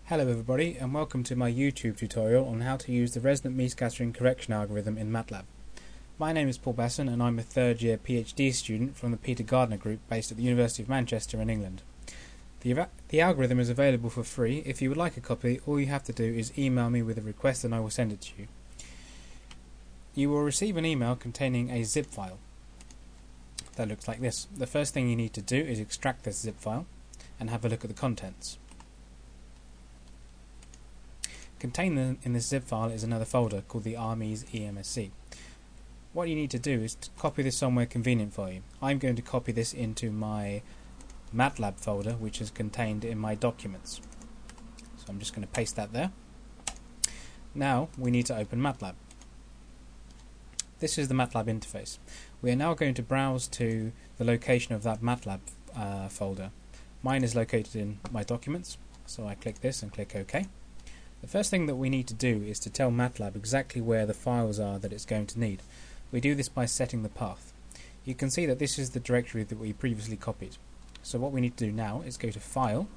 Hello everybody and welcome to my YouTube tutorial on how to use the Resonant Mie Scattering correction algorithm in MATLAB. My name is Paul Bassan and I'm a third year PhD student from the Peter Gardner group based at the University of Manchester in England. The algorithm is available for free. If you would like a copy, all you have to do is email me with a request and I will send it to you. You will receive an email containing a zip file that looks like this. The first thing you need to do is extract this zip file and have a look at the contents. Contained in this zip file is another folder called the RMieS-EMSC. What you need to do is to copy this somewhere convenient for you. I'm going to copy this into my MATLAB folder, which is contained in my documents. So I'm just going to paste that there. Now we need to open MATLAB. This is the MATLAB interface. We are now going to browse to the location of that MATLAB folder. Mine is located in my documents, so I click this and click OK. The first thing that we need to do is to tell MATLAB exactly where the files are that it's going to need. We do this by setting the path. You can see that this is the directory that we previously copied. So what we need to do now is go to File,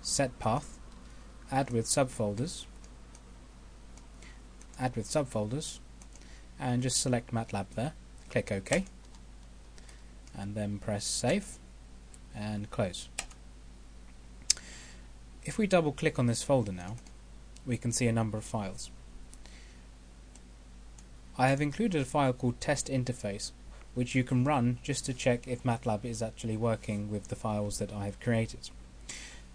Set Path, Add with Subfolders, and just select MATLAB there. Click OK, and then press Save and Close. If we double click on this folder now, we can see a number of files. I have included a file called test interface, which you can run just to check if MATLAB is actually working with the files that I have created.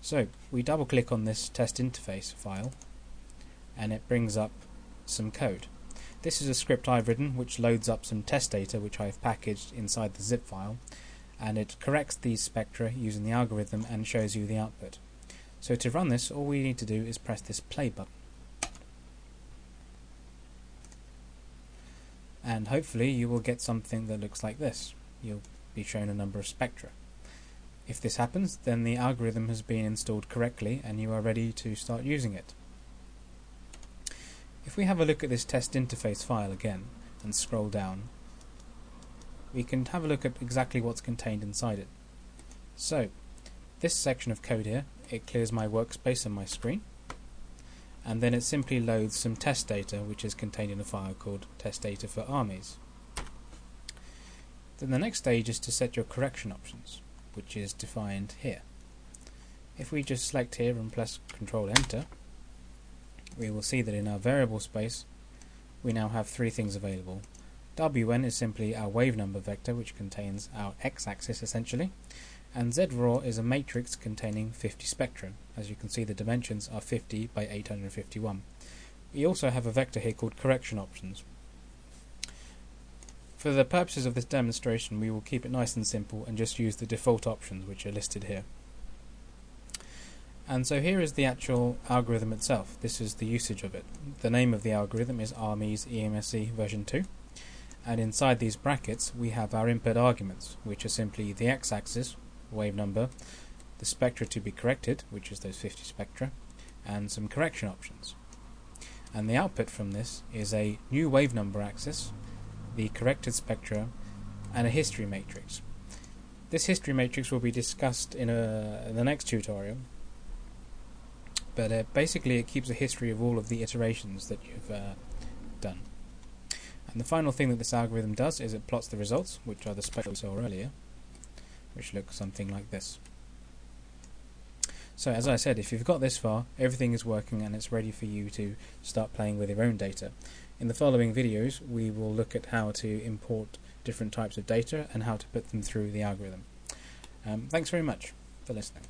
So we double click on this test interface file and it brings up some code. This is a script I've written which loads up some test data which I've packaged inside the zip file, and it corrects these spectra using the algorithm and shows you the output. So to run this, all we need to do is press this play button. And hopefully you will get something that looks like this. You'll be shown a number of spectra. If this happens, then the algorithm has been installed correctly and you are ready to start using it. If we have a look at this test interface file again and scroll down, we can have a look at exactly what's contained inside it. So, this section of code here, it clears my workspace and my screen, and then it simply loads some test data which is contained in a file called test data for RMieS. Then the next stage is to set your correction options, which is defined here. If we just select here and press Ctrl Enter, we will see that in our variable space we now have three things available. Wn is simply our wave number vector, which contains our x-axis essentially, and Z-raw is a matrix containing 50 spectra. As you can see, the dimensions are 50 by 851. We also have a vector here called correction options. For the purposes of this demonstration, we will keep it nice and simple and just use the default options which are listed here. And so here is the actual algorithm itself. This is the usage of it. The name of the algorithm is RMieS-EMSC version 2. And inside these brackets we have our input arguments, which are simply the x-axis, wave number, the spectra to be corrected, which is those 50 spectra, and some correction options. And the output from this is a new wave number axis, the corrected spectra, and a history matrix. This history matrix will be discussed in the next tutorial, but basically it keeps a history of all of the iterations that you've done. And the final thing that this algorithm does is it plots the results, which are the spectra we saw earlier, which look something like this. So as I said, if you've got this far, everything is working and it's ready for you to start playing with your own data. In the following videos we will look at how to import different types of data and how to put them through the algorithm. Thanks very much for listening.